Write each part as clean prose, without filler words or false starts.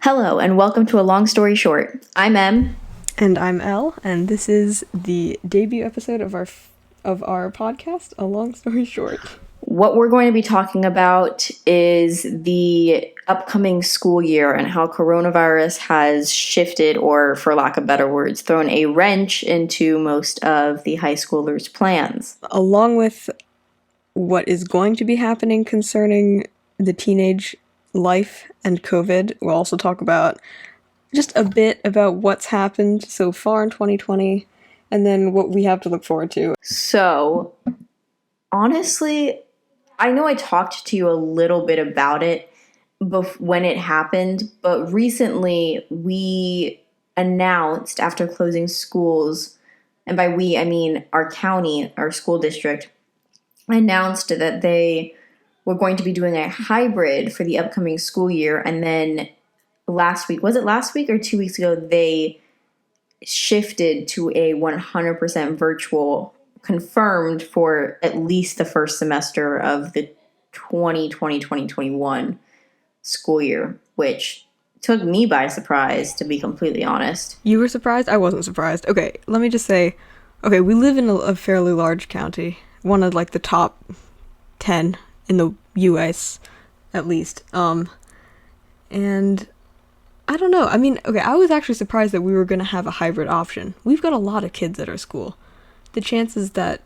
Hello, and welcome to A Long Story Short. I'm Em. And I'm Elle, and this is the debut episode of our podcast, A Long Story Short. What we're going to be talking about is the upcoming school year and how coronavirus has shifted, or for lack of better words, thrown a wrench into most of the high schoolers' plans. Along with what is going to be happening concerning the teenage life and COVID, we'll also talk about just a bit about what's happened so far in 2020 and then what we have to look forward to. So, honestly, I know I talked to you a little bit about it when it happened, but recently we announced after closing schools, and by we, I mean our county, our school district, announced that they were going to be doing a hybrid for the upcoming school year. And then last week, was it last week or 2 weeks ago, they shifted to a 100% virtual, confirmed for at least the first semester of the 2020-2021 school year, which took me by surprise, to be completely honest. You were surprised? I wasn't surprised. Okay, let me just say, we live in a fairly large county, one of like the top 10 in the US, at least. And I don't know. I mean, I was actually surprised that we were going to have a hybrid option. We've got a lot of kids at our school. The chances that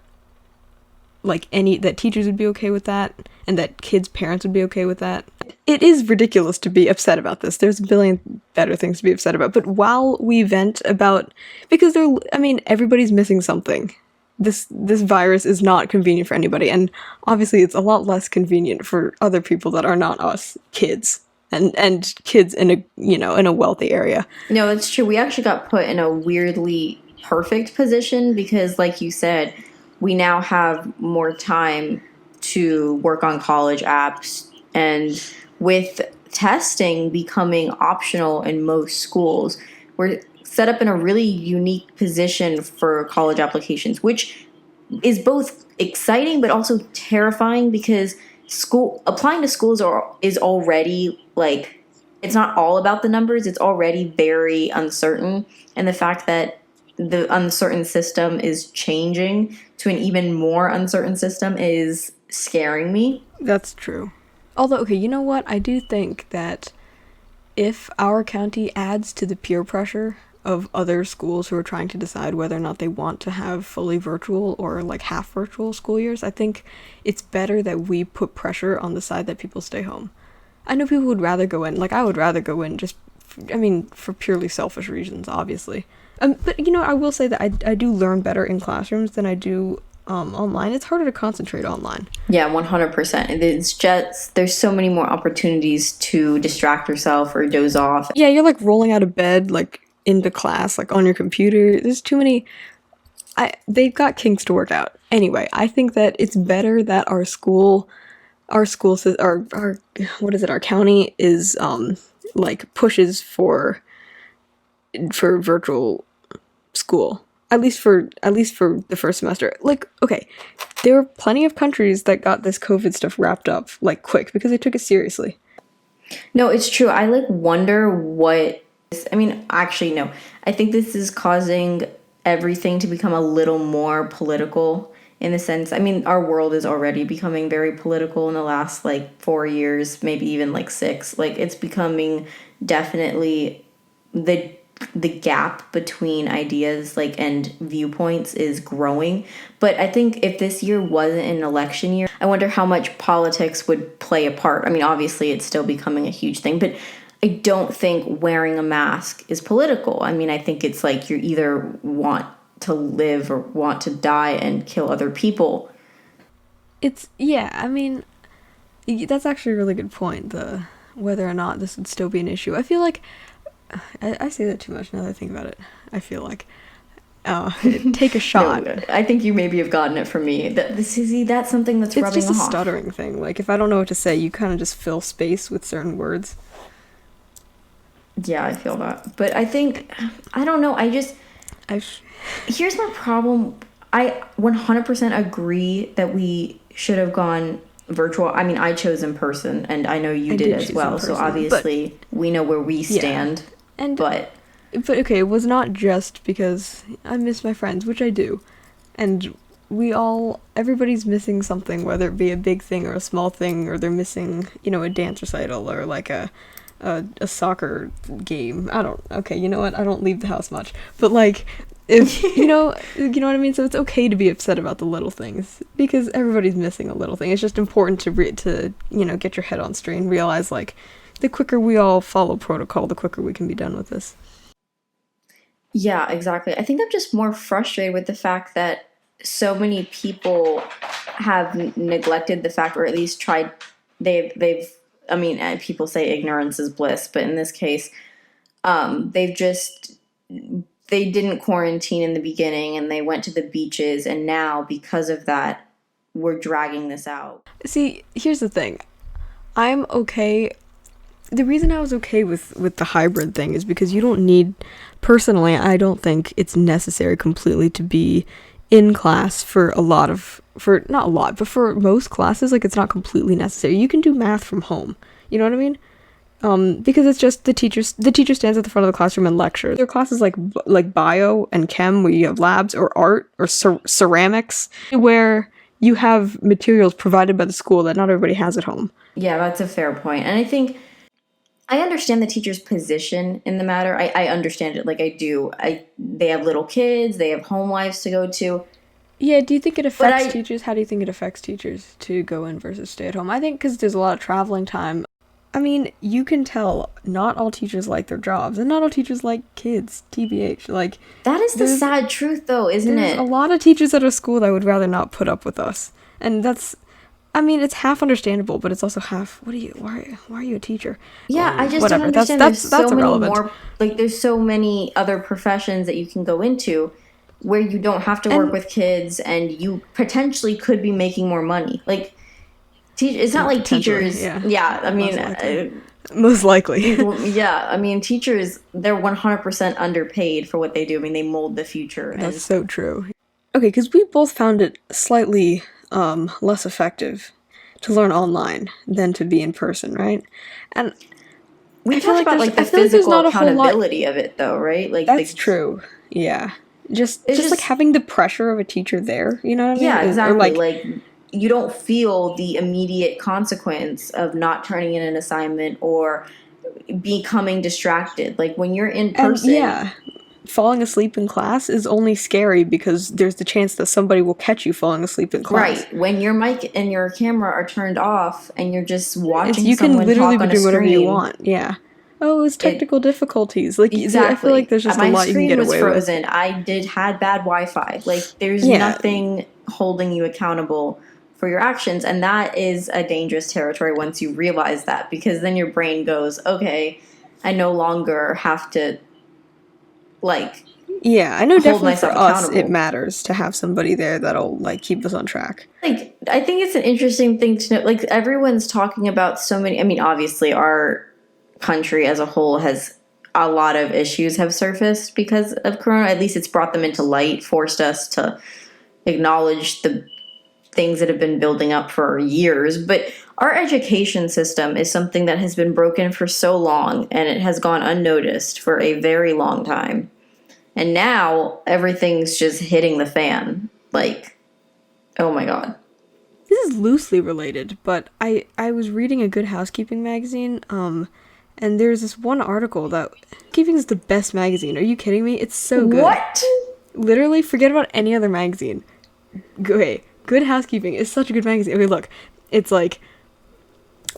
that teachers would be okay with that and that kids' parents would be okay with that. It is ridiculous to be upset about this. There's a billion better things to be upset about. But while we vent about, because everybody's missing something. This virus is not convenient for anybody, and obviously it's a lot less convenient for other people that are not us, kids. And kids in a wealthy area. No, it's true. We actually got put in a weirdly perfect position because, like you said, we now have more time to work on college apps, and with testing becoming optional in most schools, we're set up in a really unique position for college applications, which is both exciting but also terrifying because applying to schools is already it's not all about the numbers. It's already very uncertain, and the fact that the uncertain system is changing to an even more uncertain system is scaring me. That's true. Although, you know what? I do think that if our county adds to the peer pressure of other schools who are trying to decide whether or not they want to have fully virtual or half virtual school years, I think it's better that we put pressure on the side that people stay home. I know people would rather go in, I would rather go in for purely selfish reasons, obviously. But, I will say that I do learn better in classrooms than I do online. It's harder to concentrate online. Yeah, 100%. It's just, there's so many more opportunities to distract yourself or doze off. Yeah, you're rolling out of bed, into class, on your computer. There's too many. They've got kinks to work out. Anyway, I think that it's better that our county is pushes for virtual school, at least for the first semester. There are plenty of countries that got this COVID stuff wrapped up quick because they took it seriously. No, it's true. I wonder what. Actually, no. I think this is causing everything to become a little more political in the sense, our world is already becoming very political in the last 4 years, maybe even 6. It's becoming definitely the gap between ideas and viewpoints is growing. But I think if this year wasn't an election year, I wonder how much politics would play a part. Obviously it's still becoming a huge thing, but I don't think wearing a mask is political. I think it's you either want to live or want to die and kill other people. That's actually a really good point, whether or not this would still be an issue. I feel like I say that too much now that I think about it. I feel like take a shot. No, I think you maybe have gotten it from me. That's something that's rubbing off. It's just a off. stuttering thing. If I don't know what to say, you kind of just fill space with certain words. Yeah, I feel that. But I think, I don't know, here's my problem. I 100% agree that we should have gone virtual. I mean, I chose in person, and I know you I did did as choose in well. So person, but obviously, we know where we yeah. stand. And But but okay, it was not just because I miss my friends, which I do, and everybody's missing something, whether it be a big thing or a small thing, or they're missing, a dance recital or like a soccer game. I don't. Okay, you know what? I don't leave the house much, but like, if you know what I mean. So it's okay to be upset about the little things because everybody's missing a little thing. It's just important to get your head on straight and realize like, the quicker we all follow protocol, the quicker we can be done with this. yeah, exactly. I think I'm just more frustrated with the fact that so many people have neglected the fact, or at least tried. They've. I mean, people say ignorance is bliss, but in this case, they've just they didn't quarantine in the beginning, and they went to the beaches, and now because of that, we're dragging this out. See, here's the thing. I'm okay. The reason I was okay with the hybrid thing is because you don't need, personally, I don't think it's necessary completely to be in class for not a lot, but for most classes, like, it's not completely necessary. You can do math from home. You know what I mean? Because it's just the teacher stands at the front of the classroom and lectures. There are classes like bio and chem where you have labs, or art, or ceramics, where you have materials provided by the school that not everybody has at home. Yeah, that's a fair point. And I think I understand the teacher's position in the matter. I understand it, like I do. They have little kids, they have home lives to go to. Yeah, do you think it But affects teachers? How do you think it affects teachers to go in versus stay at home? I think because there's a lot of traveling time. I mean, you can tell not all teachers like their jobs, and not all teachers like kids, TBH. Like, That is the sad truth, though, isn't there's it? a lot of teachers at our school that would rather not put up with us. And I mean, it's half understandable, but it's also half, why are you a teacher? Yeah, I just Whatever. don't understand. That's There's so many irrelevant. more, like, there's so many other professions that you can go into where you don't have to work And with kids, and you potentially could be making more money. Like, it's not like potentially, teachers. yeah. Yeah, I Most mean, likely. Most likely. yeah, I mean, teachers, they're 100% underpaid for what they do. I mean, they mold the future. That's so true. Okay, because we both found it slightly less effective to learn online than to be in person, right? And We I feel talked like about, there's like, the I feel like there's physical not a whole lot. accountability of it, though, right? Like, That's true. Yeah. Just It's like just having the pressure of a teacher there, you know what I mean? yeah, Or exactly. like, Like, you don't feel the immediate consequence of not turning in an assignment or becoming distracted. Like, when you're in and person, yeah, falling asleep in class is only scary because there's the chance that somebody will catch you falling asleep in class. right? When your mic and your camera are turned off and you're just watching You can someone literally talk be on a doing whatever you screen, want. Yeah. Oh, it's it technical difficulties. Like, I feel like exactly. there's just a My lot you can screen get was away with. frozen. I had bad Wi-Fi. Like, there's Yeah, nothing holding you accountable for your actions, and that is a dangerous territory once you realize that, because then your brain goes, okay, I no longer have to, like, yeah. I know hold definitely for myself us, it accountable. matters to have somebody there that'll like keep us on track. Like, I think it's an interesting thing to know. Like, everyone's talking about so many. I mean, obviously, our country as a whole has a lot of issues have surfaced because of Corona. At least it's brought them into light, forced us to acknowledge the things that have been building up for years. But our education system is something that has been broken for so long, and it has gone unnoticed for a very long time. And now everything's just hitting the fan. Like, oh my God. This is loosely related, but I was reading a Good Housekeeping magazine, and there's this one article that Keeping is the best magazine. Are you kidding me? It's so good. What? Literally, forget about any other magazine. Okay, Good Housekeeping is such a good magazine. Okay, look, it's like,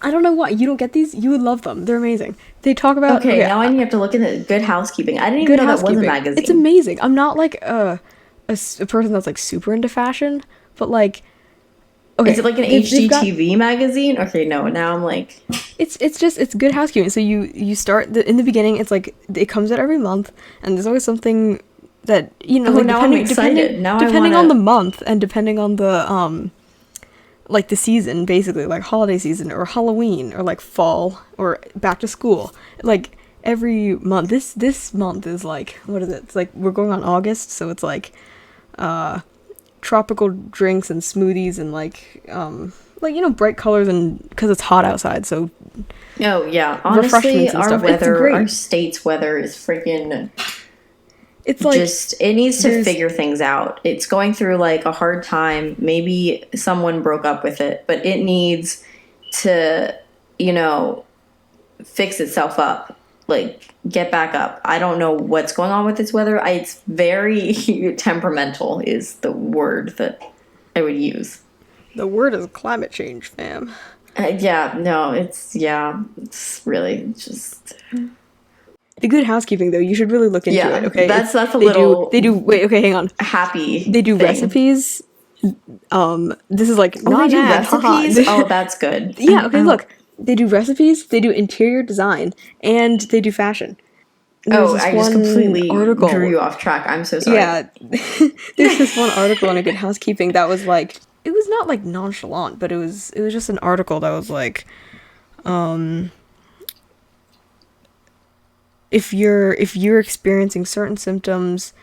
I don't know why you don't get these. You would love them. They're amazing. They talk about Okay, now I have to look into Good Housekeeping. I didn't even Good know that was a Housekeeping. magazine. It's amazing. I'm not like a person that's like super into fashion, but like, okay, Is it like an they've got- HGTV magazine? Okay, no, now I'm like, It's Good Housekeeping. So you start in the beginning. It's like it comes out every month, and there's always something that oh, like, now I'm excited. Now depending I on want the to. month and depending on the like the season, basically like holiday season or Halloween or like fall or back to school, like every month. This month is like, what is it? It's like we're going on August, so it's like tropical drinks and smoothies and like like, you know, bright colors, and because it's hot outside, so Oh yeah, honestly, refreshments and our stuff. It's weather, our great. state's weather is freaking It's like just, it needs to there's figure things out. It's going through like a hard time. Maybe someone broke up with it, but it needs to, you know, fix itself up. Like, get back up. I don't know what's going on with its weather. It's very temperamental is the word that I would use. the word is climate change, fam. Yeah, no, it's really just, The Good Housekeeping, though, you should really look into it. yeah, Okay, that's a they do little they do. Wait, okay, hang on. happy They do thing. recipes. This is like Oh, not they do an ad, haha. recipes? Oh, that's good. Yeah, okay, Oh, look. They do recipes, they do interior design, and they do fashion. There's oh, this I just one completely drew article. you off track. I'm so sorry. Yeah, there's this one article on A Good Housekeeping that was like, it was not like nonchalant, but it was just an article that was like, if you're experiencing certain symptoms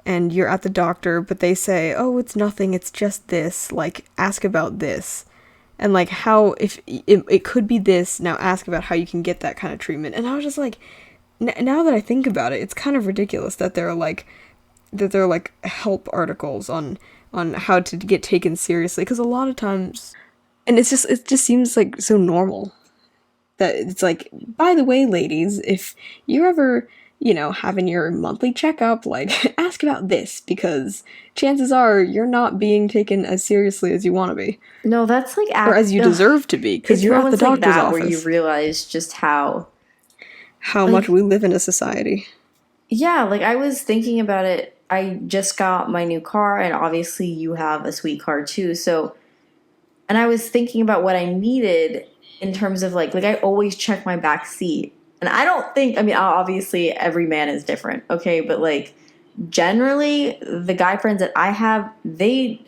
and you're at the doctor, but they say, oh, it's nothing, it's just this, like, ask about this. And like, how, if it could be this, now ask about how you can get that kind of treatment. And I was just like, now that I think about it, it's kind of ridiculous that there are like help articles on how to get taken seriously, because a lot of times, and it just seems like so normal that it's like, by the way, ladies, if you're ever, having your monthly checkup, like, ask about this, because chances are you're not being taken as seriously as you want to be, No, that's like or as you deserve to be, because it's you're at the moments like doctor's that where you office. realize just how, How much like, we live in a society. yeah, like I was thinking about it. I just got my new car, and obviously you have a sweet car too. So, and I was thinking about what I needed in terms of like I always check my back seat. And I don't think, I mean, obviously every man is different, okay? But like generally the guy friends that I have,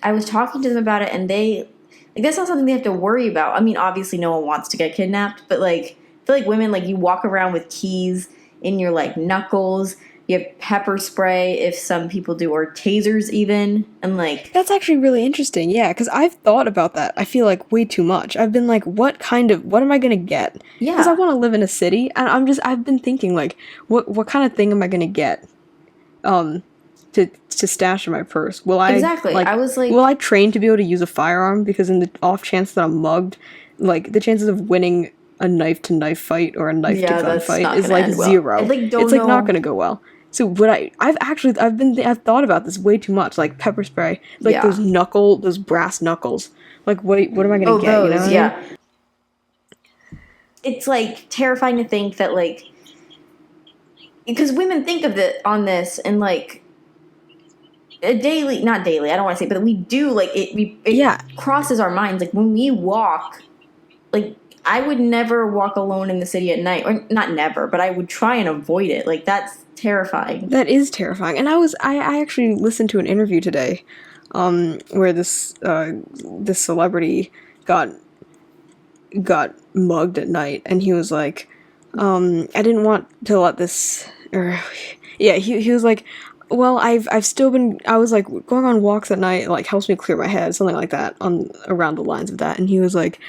I was talking to them about it, and like that's not something they have to worry about. I mean, obviously no one wants to get kidnapped, but like I feel like women, like you walk around with keys in your like knuckles. You have pepper spray if some people do, or tasers even, and like That's actually really interesting, yeah, because I've thought about that. I feel like way too much. I've been like, what am I gonna get? Because I yeah, want to live in a city, and I've been thinking like, what kind of thing am I gonna get, to stash in my purse? exactly. I was Will I like, train to be able to use a firearm? Because in the off chance that I'm mugged, like the chances of winning a knife to knife fight or a knife to yeah, gun that's fight not is gonna like end well. I zero. like It's don't like not know. gonna go well. So I've thought about this way too much, like pepper spray, like Yeah. those brass knuckles. Like what am I gonna Oh, get? You know those, what I mean? yeah. It's like terrifying to think that like because women think of it on this and like a daily, not daily, I don't want to say, but we do like it Yeah, crosses our minds like when we walk, like I would never walk alone in the city at night, or not never, but I would try and avoid it. Like that's terrifying. that is terrifying. And I actually listened to an interview today, where this celebrity got mugged at night, and he was like, I didn't want to let this, or yeah, he was like, well, I've still been, I was like, going on walks at night like helps me clear my head, something like that, on around the lines of that. And he was like,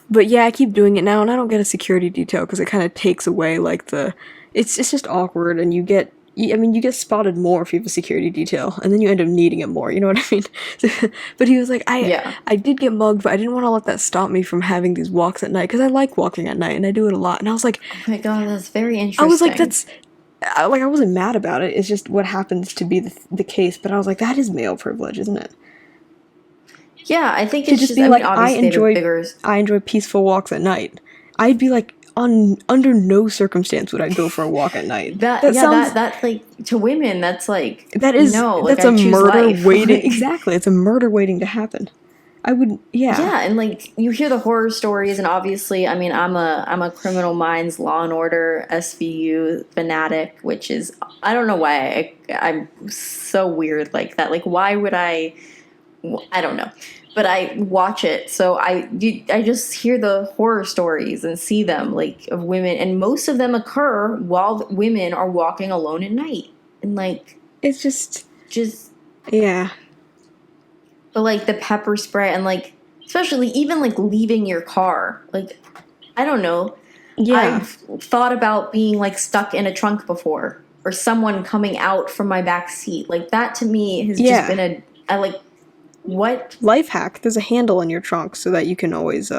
but yeah, I keep doing it now, and I don't get a security detail because it kind of takes away like it's just awkward, and you get spotted more if you have a security detail, and then you end up needing it more. You know what I mean? But he was like, Yeah. I did get mugged, but I didn't want to let that stop me from having these walks at night, because I like walking at night and I do it a lot. And I was like, Oh my god, that's very I was like, interesting. I wasn't mad about it. It's just what happens to be the case. But I was like, that is male privilege, isn't it? Yeah, I think To it's just just, be I mean, like, obviously they have a bigger. I enjoy peaceful walks at night. I'd be like, under no circumstance would I go for a walk at night. That, That yeah, sounds that like to women, that's like that is no, like that's I a choose murder life. waiting. Like, Exactly, it's a murder waiting to happen. I would, yeah. yeah, and like you hear the horror stories, and obviously, I mean, I'm a Criminal Minds, Law and Order, SVU fanatic, which is I don't know why I'm so weird like that. Like, why would I? I don't know, but I watch it, so I just hear the horror stories and see them like of women, and most of them occur while women are walking alone at night, and like It's just, just yeah. but like the pepper spray and like especially even like leaving your car. Like, I don't know. Yeah. I've thought about being like stuck in a trunk before, or someone coming out from my back seat. Like that to me has just been I like, what? Life hack. There's a handle in your trunk so that you can always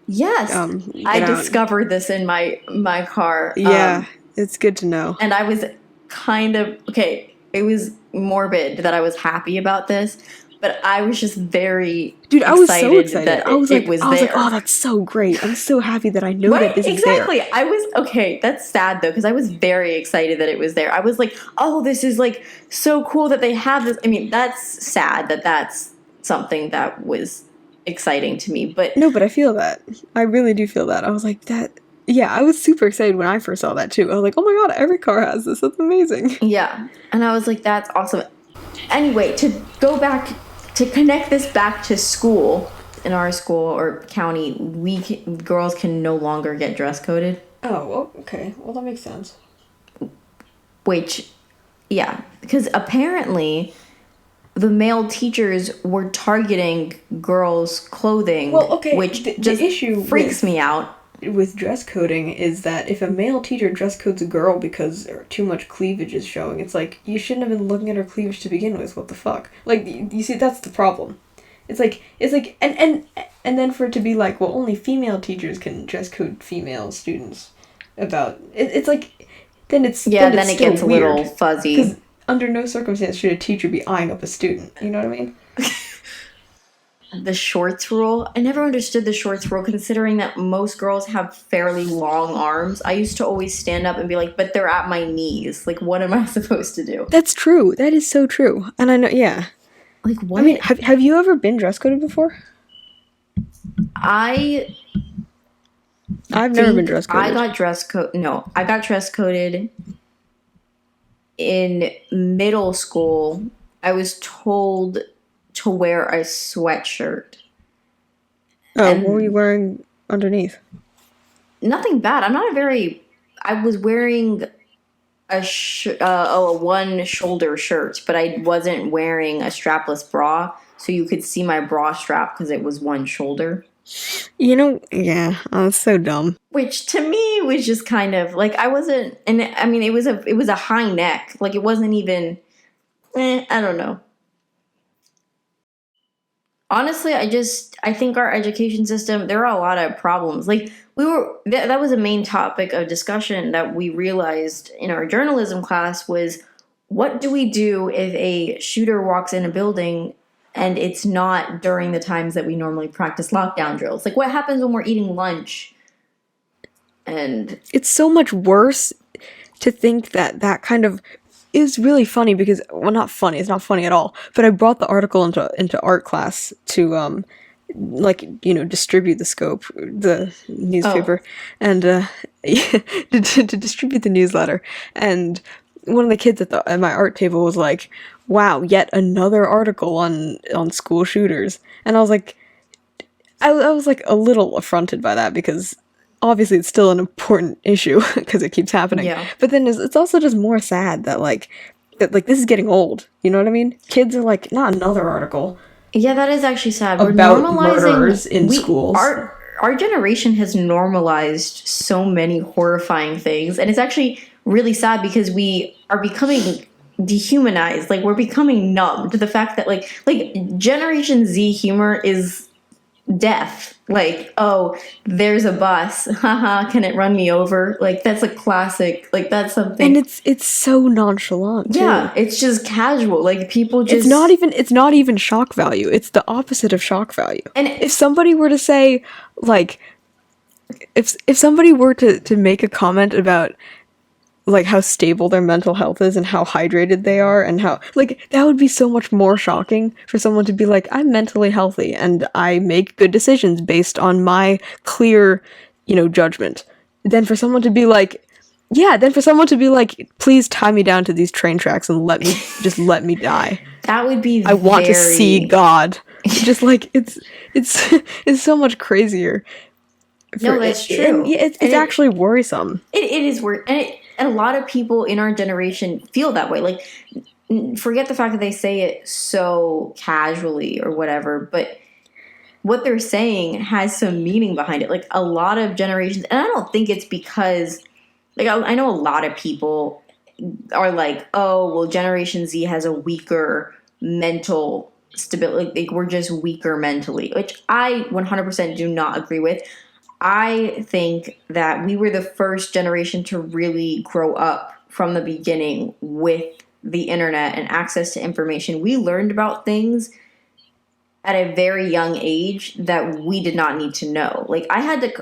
Yes, I get out. discovered this in my car. Yeah, it's good to know. And I was kind of okay. It was morbid that I was happy about this, but I was just very I was so excited that I was like, it was I was there. like, oh, that's so great. I'm so happy that I know that this is there. Exactly. I was okay. That's sad though, because I was very excited that it was there. I was like, oh, this is like so cool that they have this. I mean, that's sad that that's something that was exciting to me, but no, but I feel that. I really do feel that. I was like, that. Yeah, I was super excited when I first saw that too. I was like, oh my god, every car has this. That's amazing. Yeah, and I was like, that's awesome. Anyway, to go back to connect this back to school, in our school or county, girls can no longer get dress coded. Oh, well, okay. Well, that makes sense. Which, yeah, because apparently the male teachers were targeting girls' clothing. Well, okay, which the just issue freaks me out. With dress coding is that if a male teacher dress codes a girl because too much cleavage is showing, it's like, you shouldn't have been looking at her cleavage to begin with. What the fuck? Like, you see, that's the problem. It's like, and then for it to be like, well, only female teachers can dress code female students about it, it's like, then it's then it gets a little fuzzy. Because under no circumstance should a teacher be eyeing up a student. You know what I mean? The shorts rule. I never understood the shorts rule, considering that most girls have fairly long arms. I used to always stand up and be like, but they're at my knees. Like, what am I supposed to do? That's true. That is so true. And I know, yeah. Like, what? I mean, have you ever been dress coded before? I've never been dress coded. I got dress coded in middle school. I was told to wear a sweatshirt. Oh, what were you wearing underneath? Nothing bad. I was wearing a one shoulder shirt, but I wasn't wearing a strapless bra, so you could see my bra strap because it was one shoulder. You know, yeah, that's so dumb. Which to me was just kind of like, I wasn't, and I mean, it was a high neck. Like, it wasn't even, I don't know. Honestly, I think our education system, there are a lot of problems. Like, that was a main topic of discussion that we realized in our journalism class was, what do we do if a shooter walks in a building and it's not during the times that we normally practice lockdown drills? Like, what happens when we're eating lunch? And it's so much worse to think that kind of is really funny because, well, not funny, it's not funny at all, but I brought the article into art class to distribute the scope, the newspaper, and to distribute the newsletter. And one of the kids at my art table was like, wow, yet another article on school shooters. And I was like, I was like a little affronted by that, because obviously it's still an important issue because it keeps happening. Yeah. But then it's also just more sad that this is getting old. You know what I mean? Kids are like, not another article. Yeah, that is actually sad. We're about murderers in schools. Our generation has normalized so many horrifying things, and it's actually really sad because we are becoming dehumanized. Like, we're becoming numb to the fact that like Generation Z humor is death. Like, oh, there's a bus, haha, can it run me over? Like, that's a classic. Like, that's something. And it's so nonchalant too. Yeah, it's just casual. Like, people just, it's not even shock value. It's the opposite of shock value. And if somebody were to say, like, if somebody were to make a comment about like how stable their mental health is and how hydrated they are, and how, like, that would be so much more shocking for someone to be like, I'm mentally healthy and I make good decisions based on my clear, judgment, than for someone to be like, please tie me down to these train tracks and let me die. That would be I want to see God. Just like, it's so much crazier. No, that's true. It's actually worrisome. It is worrisome. And a lot of people in our generation feel that way. Like, forget the fact that they say it so casually or whatever, but what they're saying has some meaning behind it. Like a lot of generations, and I don't think it's because, like, I know a lot of people are like, oh, well, Generation Z has a weaker mental stability. Like, we're just weaker mentally, which I 100% do not agree with. I think that we were the first generation to really grow up from the beginning with the internet and access to information. We learned about things at a very young age that we did not need to know. Like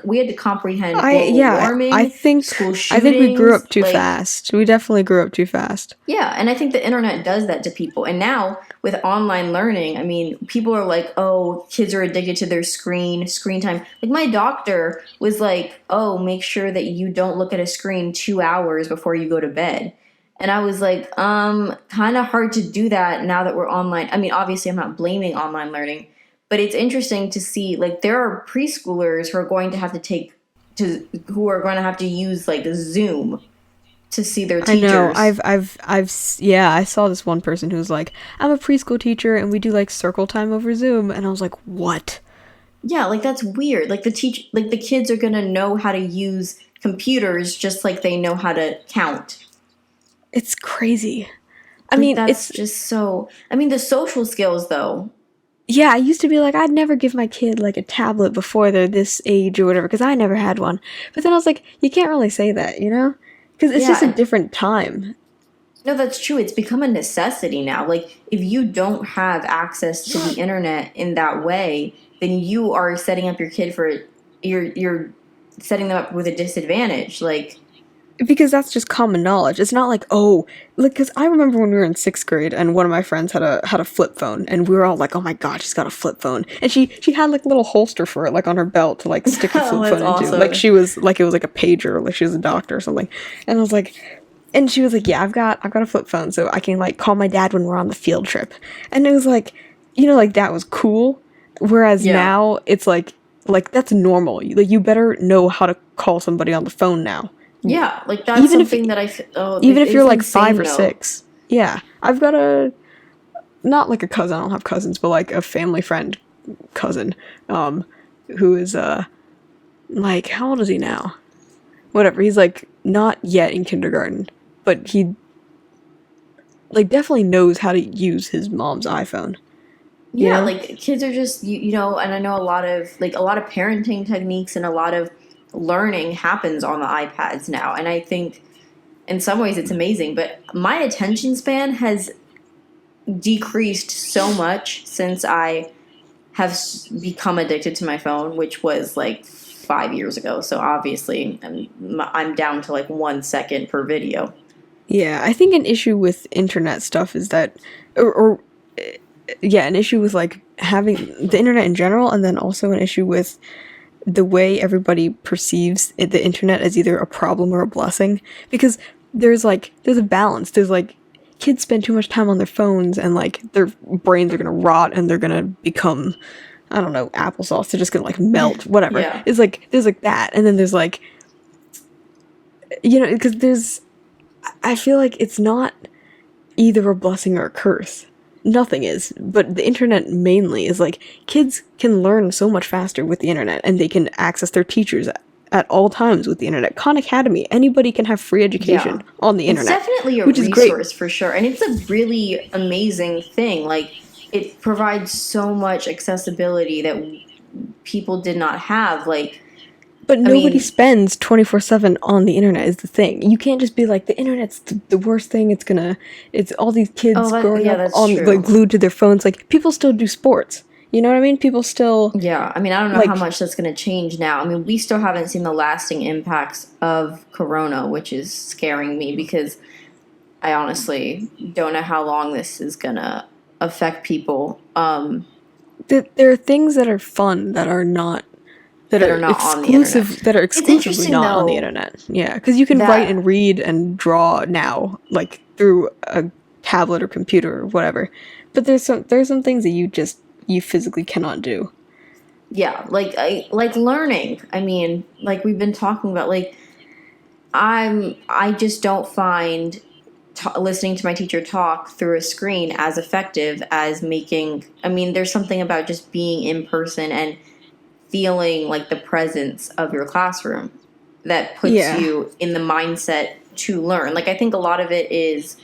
we had to comprehend I global yeah, I warming, think school I think we grew shootings, up too like fast. We definitely grew up too fast. yeah, and I think the internet does that to people. And now with online learning, I mean, people are like, "Oh, kids are addicted to their screen time." Like my doctor was like, "Oh, make sure that you don't look at a screen 2 hours before you go to bed." And I was like, kind of hard to do that now that we're online. I mean, obviously I'm not blaming online learning, but it's interesting to see like there are preschoolers who are going to have to who are going to have to use like Zoom to see their I know. teachers. Yeah, I saw this one person who was like, "I'm a preschool teacher and we do like circle time over Zoom." And I was like, "What?" Yeah, like that's weird. Like the kids are gonna know how to use computers just like they know how to count. It's crazy. I Like mean, that's just so. I mean, the social skills though. yeah, I used to be like, I'd never give my kid like a tablet before they're this age or whatever, because I never had one. But then I was like, you can't really say that, you know? Because it's Yeah, just a and different time. no, that's true. It's become a necessity now. Like if you don't have access to the internet in that way, then you are setting up your kid for you're setting them up with a disadvantage. Like Because that's just common knowledge. It's not like, oh, like, because I remember when we were in sixth grade and one of my friends had a flip phone and we were all like, oh my god, she's got a flip phone. And she had like a little holster for it, like on her belt to like stick the oh, flip that's phone into. Like awesome. she was like it was like a pager, like she was a doctor or something. And I was like, and she was like, yeah, I've got a flip phone so I can like call my dad when we're on the field trip. And it was like, like that was cool. Whereas Yeah. now it's like that's normal. Like you better know how to call somebody on the phone now. Yeah, like that's Even if something that oh, even if you're it's like five insane or though. six. Yeah. I've got a not like a cousin, I don't have cousins, but like a family friend cousin, who is like how old is he now? Whatever, he's like not yet in kindergarten, but he like definitely knows how to use his mom's iPhone, you Yeah, know? like kids are just you know, and I know a lot of parenting techniques and a lot of learning happens on the iPads now, and I think in some ways it's amazing. But my attention span has decreased so much since I have become addicted to my phone, which was like 5 years ago. So obviously, I'm down to like 1 second per video. Yeah, I think an issue with internet stuff is that or yeah, an issue with like having the internet in general and then also an issue with the way everybody perceives the internet as either a problem or a blessing because there's a balance. There's like kids spend too much time on their phones and like their brains are gonna rot and they're gonna become, I don't know, applesauce. They're just gonna like melt, whatever. Yeah. It's like there's like that, and then there's like because there's I feel like it's not either a blessing or a curse. Nothing is, but the internet mainly is like kids can learn so much faster with the internet and they can access their teachers at all times with the internet. Khan Academy, anybody can have free Yeah. education on the It's internet, definitely a which is great. resource for sure. And it's a really amazing thing. Like, it provides so much accessibility that people did not have. Like, But I nobody mean, spends 24/7 on the internet is the thing. You can't just be like the internet's the worst thing. It's all these kids growing yeah, up that's on like true. glued to their phones. Like people still do sports. You know what I mean? People still Yeah. I mean, I don't know how like much that's going to change now. I mean, we still haven't seen the lasting impacts of Corona, which is scaring me because I honestly don't know how long this is going to affect people there are things that are fun that are not that are not on the internet. that are It's exclusively interesting, not on the though, internet. Yeah, because you can write that and read and draw now, like through a tablet or computer or whatever. But there's some things that you physically cannot do. yeah, like like learning. I mean, like we've been talking about, like I just don't find listening to my teacher talk through a screen as effective as making. I mean, there's something about just being in person and feeling like the presence of your classroom that puts Yeah. you in the mindset to learn. Like, I think a lot of it is,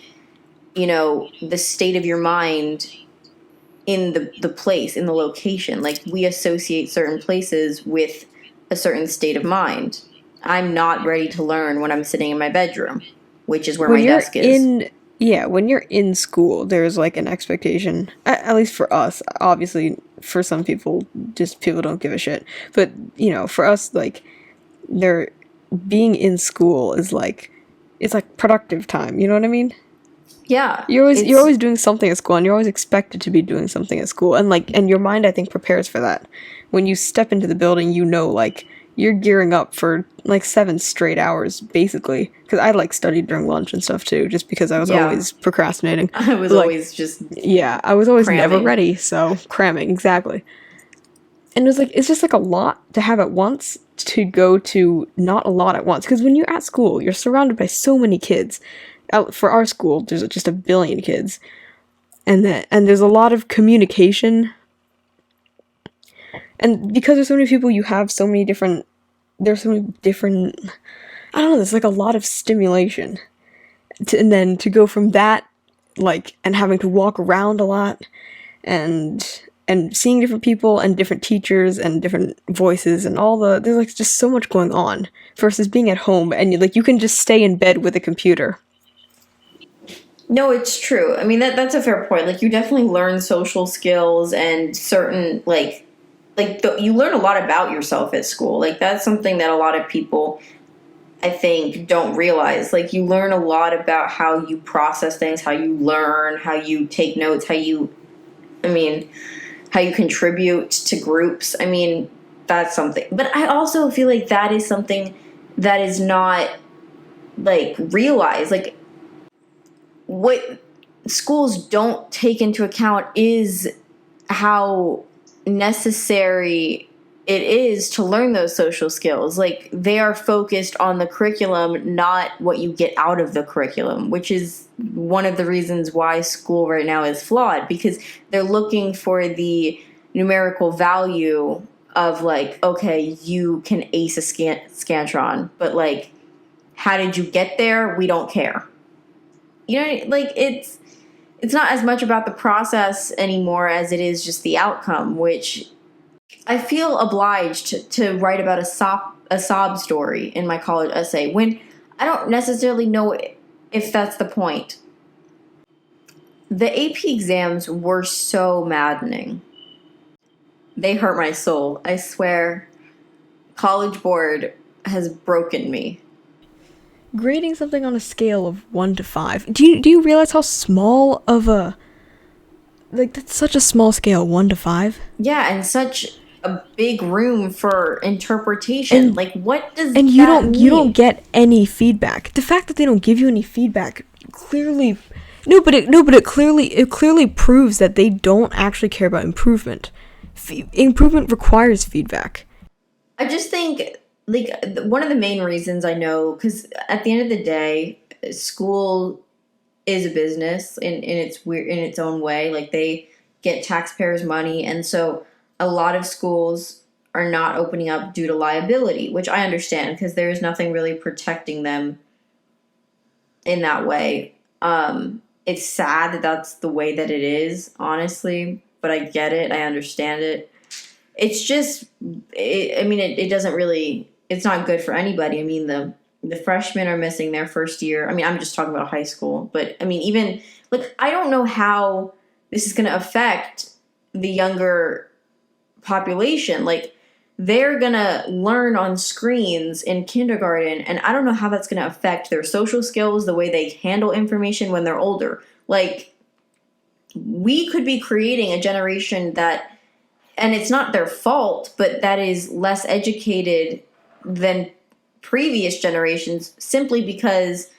the state of your mind in the place, in the location. Like, we associate certain places with a certain state of mind. I'm not ready to learn when I'm sitting in my bedroom, which is where When my you're desk is. in Yeah, when you're in school, there's like an expectation, at least for us. Obviously, for some people, just people don't give a shit. But, for us, like, there being in school is like, it's like productive time, you know what I mean? Yeah, You're it's always doing something at school, and you're always expected to be doing something at school, and your mind, I think, prepares for that. When you step into the building, like, you're gearing up for like 7 straight hours basically, because I like studied during lunch and stuff too, just because I was yeah. always procrastinating. I was But like, always just yeah, I was always never cramming. ready, so cramming, exactly. And it was like, it's just like a lot to have at once, to go to not a lot at once, because when you're at school, you're surrounded by so many kids. For our school, there's just a billion kids, and there's a lot of communication, and because there's so many people, you have so many different there's so many different I don't know, there's like a lot of stimulation, and then to go from that, like, and having to walk around a lot, and seeing different people and different teachers and different voices, and there's like just so much going on, versus being at home, and you can just stay in bed with a computer. No, it's true. I mean, that's a fair point. Like, you definitely learn social skills and certain you learn a lot about yourself at school. Like, that's something that a lot of people, I think, don't realize. Like, you learn a lot about how you process things, how you learn, how you take notes, I mean, how you contribute to groups. I mean, that's something. But I also feel like that is something that is not, like, realized. Like, what schools don't take into account is how necessary it is to learn those social skills. Like, they are focused on the curriculum, not what you get out of the curriculum, which is one of the reasons why school right now is flawed, because they're looking for the numerical value of, like, okay, you can ace a scantron, but, like, how did you get there? We don't care. Like, it's not as much about the process anymore as it is just the outcome, which I feel obliged to write about a sob story in my college essay when I don't necessarily know if that's the point. The AP exams were so maddening. They hurt my soul. I swear, College Board has broken me. Grading something on a scale of 1 to 5. Do you realize how small of a, like, that's such a small scale, 1 to 5? Yeah, and such a big room for interpretation. And Like, what does and that you don't mean? get any feedback. The fact that they don't give you any feedback clearly, it clearly proves that they don't actually care about improvement. Improvement requires feedback. I just think, like, one of the main reasons I know, because at the end of the day, school is a business in its own way. Like, they get taxpayers' money, and so a lot of schools are not opening up due to liability, which I understand because there is nothing really protecting them in that way. It's sad that that's the way that it is, honestly, but I get it. I understand it. It's just, it doesn't really, it's not good for anybody. I mean, the freshmen are missing their first year. I mean, I'm just talking about high school, but I mean, even, like, I don't know how this is going to affect the younger population. Like, they're going to learn on screens in kindergarten, and I don't know how that's going to affect their social skills, the way they handle information when they're older. Like, we could be creating a generation that, and it's not their fault, but that is less educated than previous generations simply because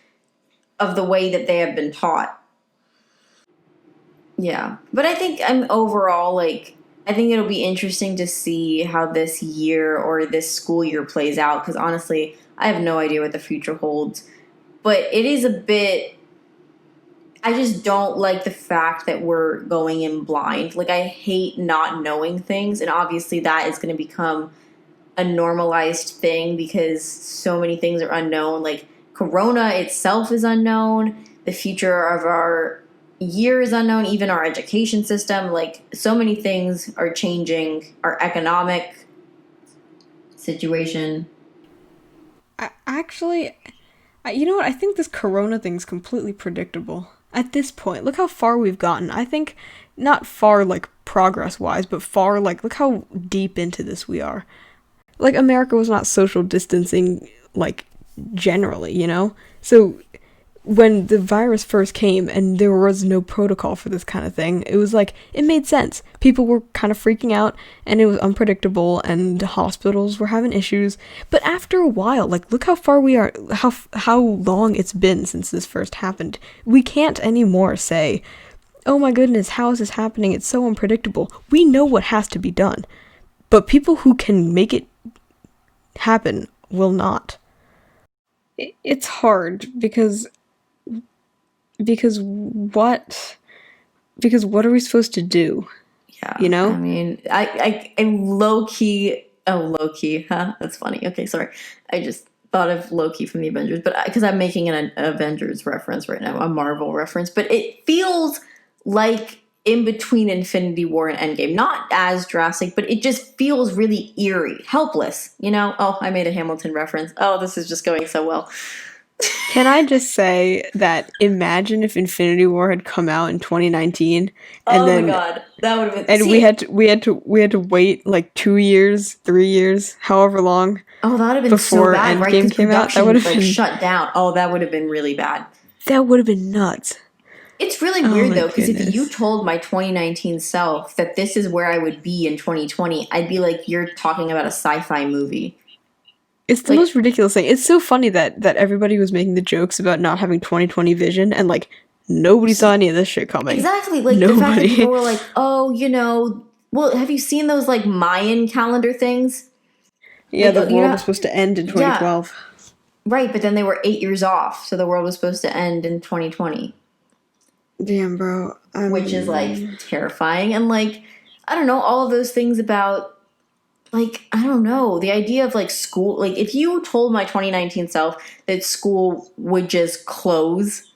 of the way that they have been taught. Yeah. But I think I'm overall, like, I think it'll be interesting to see how this year or this school year plays out, because honestly, I have no idea what the future holds. But it is a bit I just don't like the fact that we're going in blind. Like, I hate not knowing things, and obviously that is going to become a normalized thing because so many things are unknown. Like, Corona itself is unknown. The future of our year is unknown. Even our education system. Like, so many things are changing. Our economic situation. You know what? I think this corona thing's completely predictable. At this point, look how far we've gotten. I think not far like progress wise, but far like look how deep into this we are. Like America was not social distancing like generally, you know? So when the virus first came and there was no protocol for this kind of thing, it was like, it made sense. People were kind of freaking out and it was unpredictable and hospitals were having issues. But after a while, like, look how far we are, how long it's been since this first happened. We can't anymore say, oh my goodness, how is this happening? It's so unpredictable. We know what has to be done. But people who can make it happen will not. It's hard because what are we supposed to do? Yeah, you know, I mean, I low key. Oh, low key, huh? That's funny. Okay, sorry. I just thought of Loki from the Avengers, but because I'm making an Avengers reference right now, a Marvel reference, but it feels like in between Infinity War and Endgame, not as drastic, but it just feels really eerie, helpless. You know? Oh, I made a Hamilton reference. Oh, this is just going so well. Can I just say that imagine if Infinity War had come out in 2019 and Oh my then god, that would have been. and See, we had to wait like 2 years, 3 years, however long oh, that would have been so before bad, right? Endgame Because came out. That production would have like been shut down. Oh, that would have been really bad. nuts. It's really Oh weird my though, because if you goodness. told my 2019 self that this is where I would be in 2020, I'd be like, you're talking about a sci-fi movie. It's the Like, most ridiculous thing. It's so funny that everybody was making the jokes about not having 2020 vision and like nobody saw any of this shit coming. exactly, like the fact that people Nobody. were like, oh, well, have you seen those like Mayan calendar things? Yeah, Like, the you world know, was supposed to end in yeah, 2012. right, but then they were 8 years off, so the world was supposed to end in 2020. Damn, bro. Which is like terrifying. And like, I don't know, all of those things about, like, I don't know, the idea of like school, like if you told my 2019 self that school would just close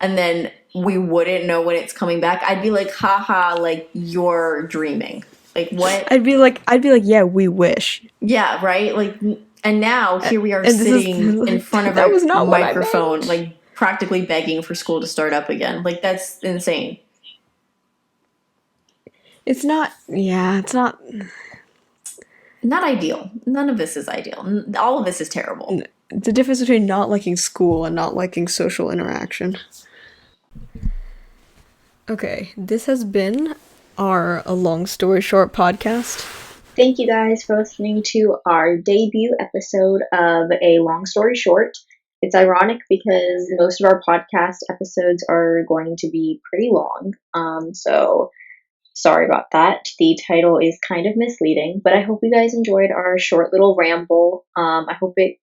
and then we wouldn't know when it's coming back, I'd be like, haha, like you're dreaming. Like what? I'd be like, yeah, we wish. Yeah, right? Like, and now here we are And this is sitting in like, front of that a was not what I microphone, meant. like practically begging for school to start up again. Like that's insane. It's not, yeah, it's not. Not ideal. None of this is ideal. All of this is terrible. The difference between not liking school and not liking social interaction. Okay, this has been our A Long Story Short podcast. Thank you guys for listening to our debut episode of A Long Story Short. It's ironic because most of our podcast episodes are going to be pretty long. So sorry about that. The title is kind of misleading, but I hope you guys enjoyed our short little ramble. I hope it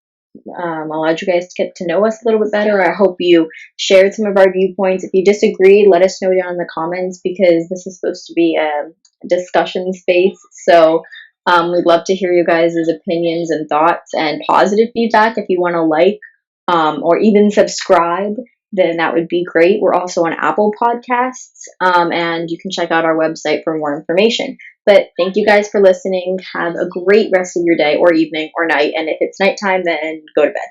allowed you guys to get to know us a little bit better. I hope you shared some of our viewpoints. If you disagreed, let us know down in the comments because this is supposed to be a discussion space. So we'd love to hear you guys' opinions and thoughts and positive feedback. If you want to like or even subscribe, then that would be great. We're also on Apple Podcasts, and you can check out our website for more information. But thank you guys for listening. Have a great rest of your day or evening or night. And if it's nighttime, then go to bed.